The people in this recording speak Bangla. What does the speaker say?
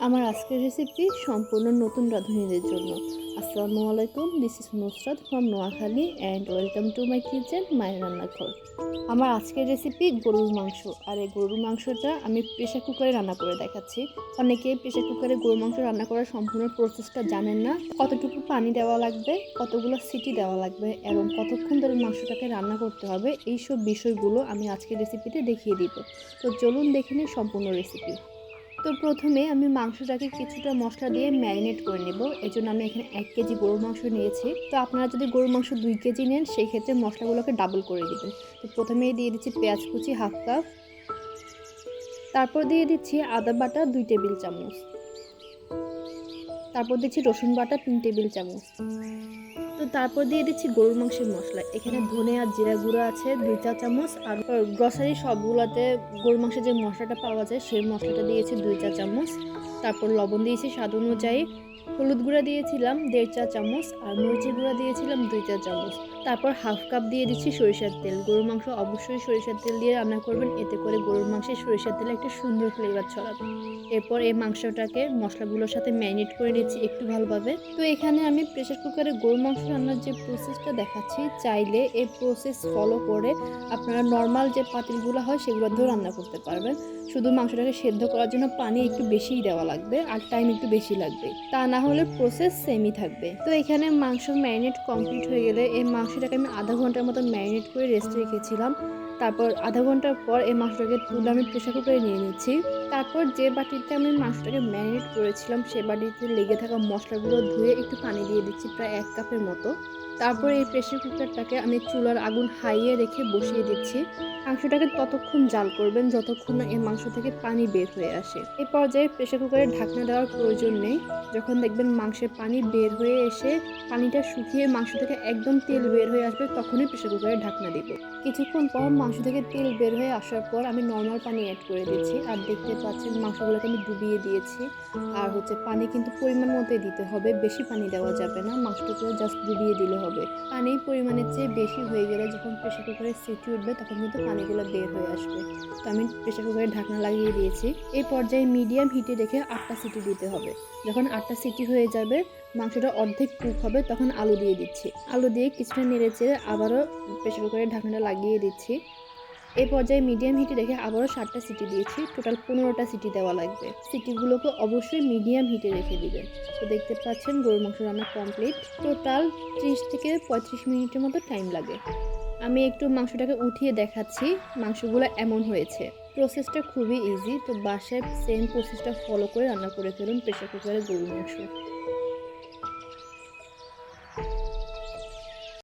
আমার আজকের রেসিপি সম্পূর্ণ নতুন রাঁধুনিদের জন্য। আসসালামু আলাইকুম, this is Nusrat from Noakhali and welcome to my kitchen, মায়ের রান্নাঘর। আমার আজকের রেসিপি গরুর মাংস। আর এই গরুর মাংসটা আমি প্রেশার কুকারে রান্না করে দেখাচ্ছি। অনেকেই প্রেশার কুকারে গরুর মাংস রান্না করার সম্পূর্ণ প্রসেসটা জানেন না। কতটুকু পানি দেওয়া লাগবে, কতগুলো সিটি দেওয়া লাগবে এবং কতক্ষণ ধরে মাংসটাকে রান্না করতে হবে, এইসব বিষয়গুলো আমি আজকের রেসিপিতে দেখিয়ে দিব। তো চলুন দেখে নিই সম্পূর্ণ রেসিপি। তো প্রথমে আমি মাংসটাকে কিছুটা মশলা দিয়ে ম্যারিনেট করে নেব। এজন্য আমি এখানে 1 কেজি গরুর মাংস নিয়েছি। তো আপনারা যদি গরুর মাংস 2 কেজি নেন সেই ক্ষেত্রে মশলাগুলোকে ডাবল করে দিবেন। তো প্রথমেই দিয়ে দিচ্ছি পেঁয়াজ কুচি হাফ কাপ, তারপর দিয়ে দিচ্ছি আদা বাটা 2 টেবিল চামচ, তারপর দিচ্ছি রসুন বাটা 3 টেবিল চামচ। তো তারপর দিয়ে দিচ্ছি গরুর মাংসের মশলা। এখানে ধনে আর জিরা গুঁড়ো আছে 2 চা চামচ, আর গ্রসারি সবগুলোতে গরুর মাংসের যে মশলাটা পাওয়া যায় সেই মশলাটা দিয়েছি 2 চা চামচ। তারপর লবণ দিয়েছি স্বাদ অনুযায়ী, হলুদ গুঁড়া দিয়েছিলাম 1.5 চা চামচ, আর মরিচের গুঁড়া দিয়েছিলাম 2 চা চামচ। তারপর হাফ কাপ দিয়ে দিচ্ছি সরিষার তেল। গরুর মাংস অবশ্যই সরিষার তেল দিয়ে রান্না করবেন, এতে করে গরুর মাংসে সরিষার তেলে একটা সুন্দর ফ্লেভার ছড়াবে। এরপর এই মাংসটাকে মশলাগুলোর সাথে ম্যারিনেট করে নিচ্ছি একটু ভালোভাবে। তো এখানে আমি প্রেসার কুকারে গরুর মাংস রান্নার যে প্রসেসটা দেখাচ্ছি, চাইলে এই প্রসেস ফলো করে আপনারা নর্মাল যে পাতিলগুলো হয় সেগুলোতেও রান্না করতে পারবেন। শুধু মাংসটাকে সেদ্ধ করার জন্য পানি একটু বেশিই দেওয়া লাগবে আর টাইম একটু বেশি লাগবে, তা না হলে প্রসেস সেমই থাকবে। তো এখানে মাংস ম্যারিনেট কমপ্লিট হয়ে গেলে এই মাংসটাকে আমি আধা ঘন্টার মতো ম্যারিনেট করে রেস্টে রেখেছিলাম। তারপর আধা ঘন্টা পর এই মাংসটাকে তুলে আমি প্রেসার কুকারে নিয়ে নিচ্ছি। তারপর যে বাটিতে আমি মাংসটাকে ম্যারিনেট করেছিলাম সে বাটিতে লেগে থাকা মশলাগুলো ধুয়ে একটু পানি দিয়ে দিচ্ছি প্রায় 1 কাপের মতো। তারপর এই প্রেসার কুকারটাকে আমি চুলার আগুন হাইয়ে রেখে বসিয়ে দিচ্ছি। মাংসটাকে ততক্ষণ জাল করবেন যতক্ষণ না এই মাংস থেকে পানি বের হয়ে আসে। এই পর্যায়ে প্রেসার কুকারে ঢাকনা দেওয়ার প্রয়োজন নেই। যখন দেখবেন মাংসের পানি বের হয়ে এসে পানিটা শুকিয়ে মাংস থেকে একদম তেল বের হয়ে আসবে, তখনই প্রেসার কুকারে ঢাকনা দিব। কিছুক্ষণ পর মাংস থেকে তেল বের হয়ে আসার পর আমি নর্মাল পানি অ্যাড করে দিচ্ছি। আর দেখতে পাচ্ছেন মাংসগুলোকে আমি ডুবিয়ে দিয়েছি। আর পানি কিন্তু পরিমাণ মতোই দিতে হবে, বেশি পানি দেওয়া যাবে না, মাংসটুকু জাস্ট ডুবিয়ে দিলে হবে। পানি পরিমাণের চেয়ে বেশি হয়ে গেলে যখন প্রেসার কুকারে সিটি উঠবে তখন কিন্তু পানিগুলো বের হয়ে আসবে। তো আমি প্রেসার কুকারে ঢাকনা লাগিয়ে দিয়েছি। এই পর্যায়ে মিডিয়াম হিটে রেখে 8টা সিটি দিতে হবে। যখন 8টা সিটি হয়ে যাবে, মাংসটা অর্ধেক কুক হবে, তখন আলু দিয়ে দিচ্ছি। আলু দিয়ে কিছুটা নেড়ে চেড়ে আবারও প্রেসার কুকারে ঢাকনাটা লাগিয়ে দিচ্ছি। এই পর্যায়ে মিডিয়াম হিটে রেখে আবারও 7টা সিটি দিয়েছি। টোটাল 15টা সিটি দেওয়া লাগবে। সিটিগুলোকে অবশ্যই মিডিয়াম হিটে রেখে দিবেন। তো দেখতে পাচ্ছেন গরুর মাংস রান্না কমপ্লিট। টোটাল 30 থেকে 35 মিনিটের মতো টাইম লাগে। আমি একটু মাংসটাকে উঠিয়ে দেখাচ্ছি, মাংসগুলো এমন হয়েছে। প্রসেসটা খুবই ইজি। তো বাসায় সেম প্রসেসটা ফলো করে রান্না করে ফেলুন প্রেসার কুকারে গরুর মাংস।